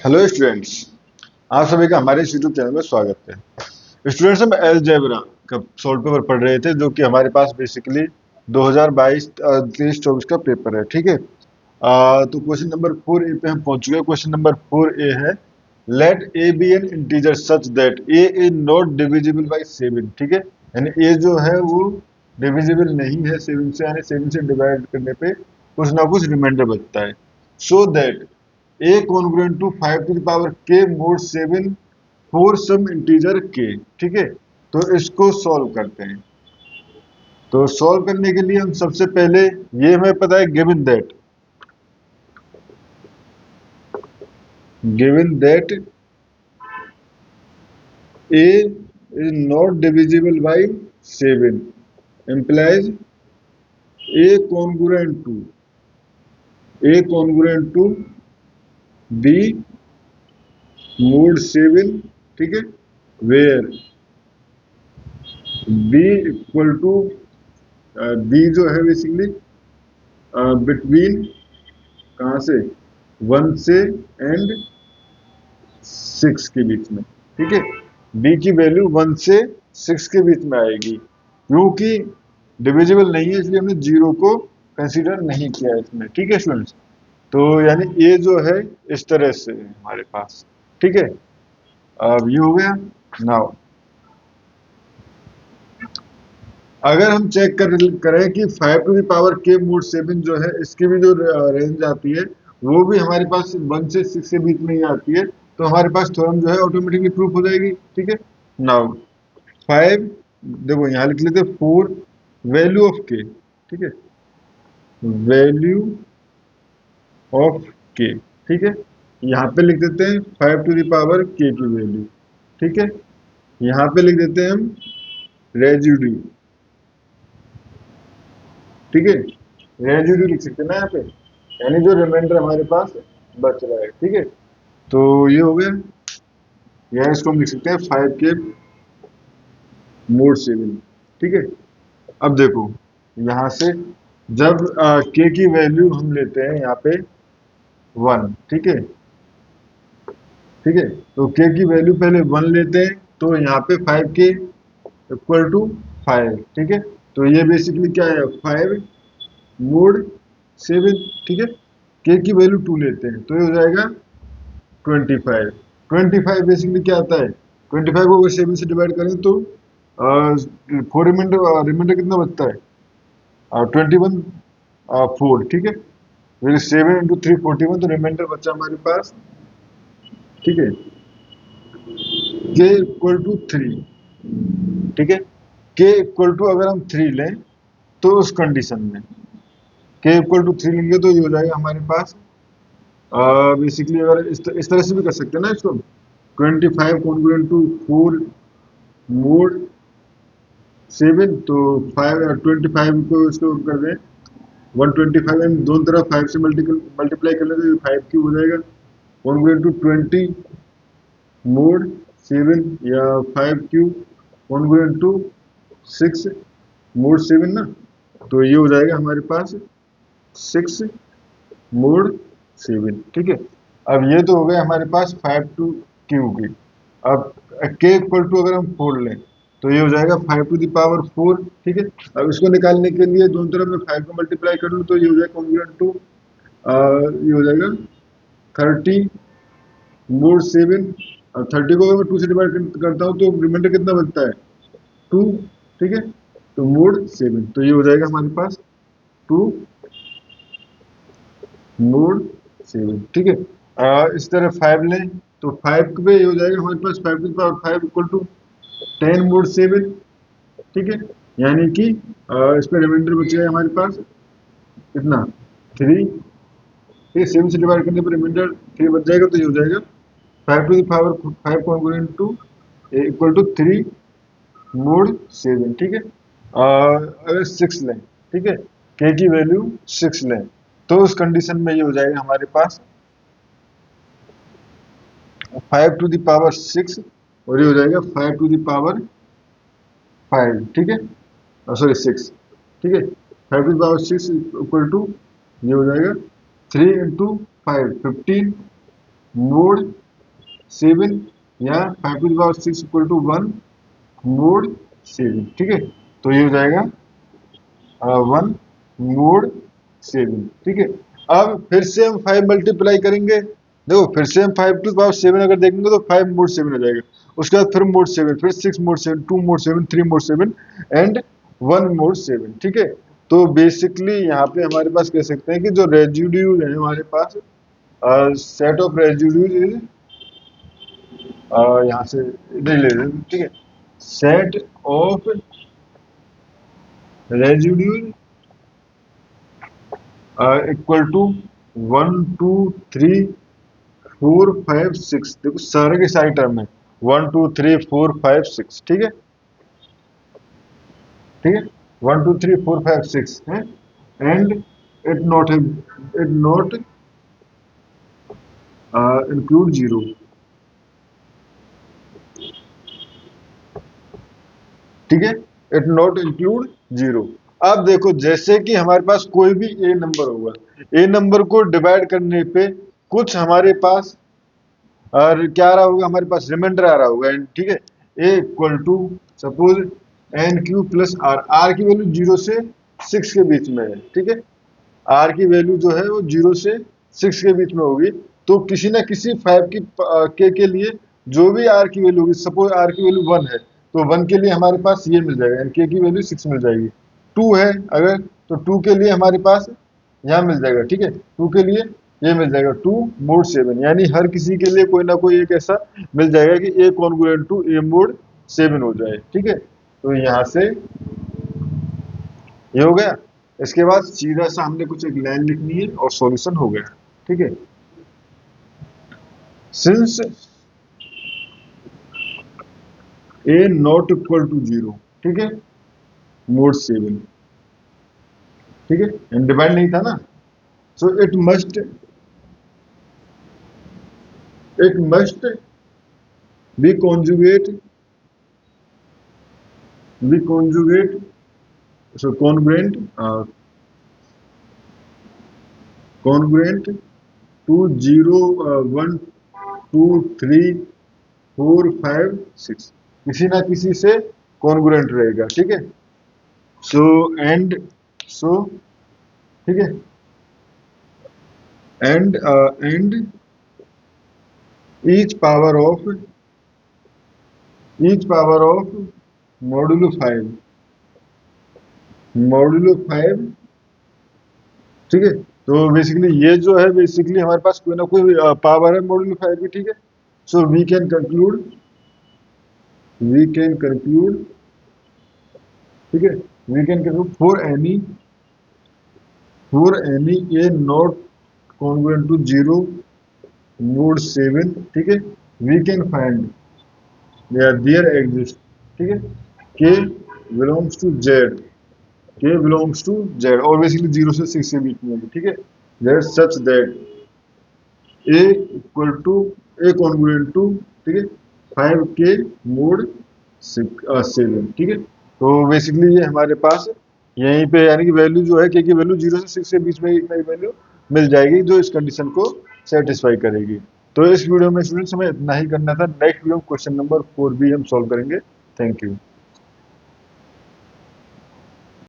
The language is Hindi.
Hello students. आप सभी का हमारे इस यूट्यूब चैनल में स्वागत है। स्टूडेंट्स, हम अलजेब्रा का सॉल्व पेपर पढ़ रहे थे जो कि हमारे पास बेसिकली 2022 23-24 का पेपर है। ठीक है। तो क्वेश्चन नंबर 4 ए पे हम पहुंच चुके हैं। क्वेश्चन नंबर 4 ए है, let A B N integer such that A is not divisible by 7। ठीक है, यानी ए जो है वो डिविजिबल नहीं है 7 से, यानी 7 से डिवाइड करने पे कुछ ना कुछ रिमाइंडर बचता है। So that a congruent to 5 to the power k mod 7 for some integer k। ठीक है, तो इसको सॉल्व करते हैं। तो सॉल्व करने के लिए हम सबसे पहले, ये हमें पता है given that a is not divisible by 7 implies a congruent to b mod 7। ठीक है, where b equal to b जो है बेसिकली बिटवीन कहाँ से 1 से एंड 6 के बीच में। ठीक है, b की वैल्यू 1 से 6 के बीच में आएगी। क्योंकि डिविजिबल नहीं है इसलिए हमने 0 को कंसीडर नहीं किया इसमें। ठीक है स्टूडेंट्स, तो यानी a जो है इस तरह से है हमारे पास। ठीक है, अब ये हो गया। नाउ अगर हम चेक करें कि 5 to the power k mod 7 जो है इसकी भी जो रेंज आती है वो भी हमारे पास 1 से 6 के बीच में ही आती है, तो हमारे पास थ्योरम जो है ऑटोमेटिकली प्रूफ हो जाएगी। ठीक है, नाउ 5, देखो यहाँ लिख लेते 4 वैल्यू ऑफ k। ठीक है, वैल्यू ऑफ k। ठीक है, यहाँ पे लिख देते हैं 5 टू द पावर k की वैल्यू। ठीक है, यहाँ पे लिख देते हैं हम रेजिड्यू। ठीक है, रेजिड्यू लिख सकते हैं ना यहाँ पे, यानी जो रिमाइंडर हमारे पास बच रहा है। ठीक है, तो ये हो गया। या इसको हम लिख सकते हैं 5 के मोड 7। ठीक है, अब देखो यहाँ से जब के की वैल्यू हम लेते हैं यहाँ पे 1। ठीक है, ठीक है, तो के की वैल्यू पहले 1 लेते हैं तो यहाँ पे 5 के इक्वल टू 5। ठीक है, तो ये बेसिकली क्या है 5 मोड 7। ठीक है, के की वैल्यू 2 लेते हैं तो ये हो जाएगा 25। 25 बेसिकली क्या आता है, 25 को अगर 7 से डिवाइड करें तो फोर रिमाइंडर रिमाइंडर कितना बचता है 21 4। ठीक है, फिर 7 इंटू 3 41, तो रिमाइंडर बचा हमारे पास। ठीक है, के इक्वल टू 3। ठीक है, के इक्वल टू अगर हम 3 लें तो उस कंडीशन में के इक्वल टू 3 लेंगे तो ये हो जाएगा हमारे पास बेसिकली, अगर इस तरह से भी कर सकते हैं ना इसको, 25 कॉन्ग्रुएंट टू 4 मोड 7। तो 25 को इसको कर दें 125 एंड दोनों तरफ 5 से मल्टीप्लाई कर लेते तो 5 क्यूब हो जाएगा। कॉन्ग्रुएंट टू 20 मोड 7 या 5 क्यूब कॉन्ग्रुएंट टू 6 मोड 7 ना, तो ये हो जाएगा हमारे पास 6 मोड 7। ठीक है, अब ये तो हो गया हमारे पास 5 टू क्यू की। अब के इक्वल टू अगर हम 4 लें तो ये हो जाएगा 5 टू द पावर 4। ठीक है, अब इसको निकालने के लिए दोनों तरफ में 5 को मल्टीप्लाई कर लूँ तो ये हो जाएगा कॉन्ग्रुएंट टू ये हो जाएगा 30 मोड 7। और 30 को अगर मैं 2 से डिवाइड करता हूँ तो रिमाइंडर कितना बनता है 2। ठीक है, तो मोड 7, तो ये हो जाएगा हमारे पास 2 मोड 7। ठीक है, इस तरह 5 लें तो 5 पे ये हो जाएगा हमारे पास 5 to power 5 equal to 10 mod 7। ठीक है, यानी कि इस पर रिमाइंडर बचेगा हमारे पास कितना 3। ठीक है, 7 से डिवाइड करने पर रिमाइंडर 3 बच जाएगा तो ये हो जाएगा 5 to the power 5 congruent to equal to 3 mod 7। ठीक है, अगर 6 लें, ठीक है, के की वैल्यू 6 लें तो उस कंडीशन में ये हो जाएगा हमारे पास 5 टू द पावर 6 और ये हो जाएगा 5 टू द पावर 5। ठीक है, सॉरी 6। ठीक है, 5 to the power 6 equal to ये हो जाएगा 3 इंटू 5 15 मोड 7 या 5 to the power 6 equal to 1 mod 7, ठीक है। तो ये हो जाएगा 1 मोड 7, ठीक है। अब फिर से हम 5 मल्टीप्लाई करेंगे, देखो फिर से हम 5 to the power 7 अगर देखेंगे तो 5 मोड 7 हो जाएगा। उसके बाद फिर मोड 7, फिर 6 mode 7, 2 mode 7, 3 mod 7 and 1 mod 7, ठीक है। तो बेसिकली यहाँ पे हमारे पास कह सकते हैं कि जो रेजिड्यूज है हमारे पास, सेट ऑफ रेजिड्यूज इज, यहाँ से इधर ले लेते हैं, ठीक है। Set of residues equal to 1 2 3 4 5 6, देखो सारे के सारे टर्म है 1 2 3 4 5 6, ठीक है, ठीक है। 1 2 3 4 5 6 है and it not include zero, ठीक है, इट नॉट इंक्लूड जीरो। अब देखो जैसे कि हमारे पास कोई भी ए नंबर होगा, ए नंबर को डिवाइड करने पे कुछ हमारे पास और क्या आ रहा होगा, हमारे पास रिमाइंडर आ रहा होगा, ठीक है। A equal to suppose N Q plus R, R की वैल्यू 0 से 6 के बीच में है, ठीक है। आर की वैल्यू जो है वो 0 से 6 के बीच में होगी। तो किसी ना किसी 5 की के लिए जो भी आर की वैल्यू होगी, सपोज आर की वैल्यू 1 है तो 1 के लिए हमारे पास ये मिल जाएगा, के की वैल्यू 6 मिल जाएगी। 2 है अगर, तो 2 के लिए हमारे पास यहाँ मिल जाएगा, ठीक है। 2 के लिए ये मिल जाएगा 2 मोड 7, यानी हर किसी के लिए कोई ना कोई एक ऐसा मिल जाएगा कि ए कॉन्ग्रुएंट टू ए मोड 7 हो जाए, ठीक है। तो यहाँ से ये हो गया। इसके बाद सीधा सा हमने कुछ एक लाइन लिखनी है और सॉल्यूशन हो गया, ठीक है। Since a not equal to 0, ठीक है, मोड 7, ठीक है, एंड डिवाइड नहीं था ना, so it must be conjugate so congruent to 0 1 2 3 4 5 6, किसी ना किसी से कॉन्ग्रुएंट रहेगा, ठीक है। सो एंड सो ठीक है, and each power of modulo 5, ठीक है। तो बेसिकली ये जो है बेसिकली हमारे पास कोई ना कोई पावर है मॉड्यूलो 5 की, ठीक है। सो वी कैन कंक्लूड, ठीक है, we can conclude for any a not congruent to 0 mod 7, ठीक है, we can find there exist, ठीक है, के बिलोंग्स टू जेड, और बेसिकली 0 से 6 के बीच में होगी, ठीक है। That such that a equal to a congruent to, ठीक है, 5 के मोड 7, ठीक है। तो बेसिकली ये हमारे पास यहीं पे यानी कि वैल्यू जो है के की वैल्यू 0 से 6 के बीच में एक नई वैल्यू मिल जाएगी जो इस कंडीशन को सेटिस्फाई करेगी। तो इस वीडियो में स्टूडेंट्स हमें इतना ही करना था। नेक्स्ट वीडियो में क्वेश्चन नंबर 4 भी हम सॉल्व करेंगे। Thank you.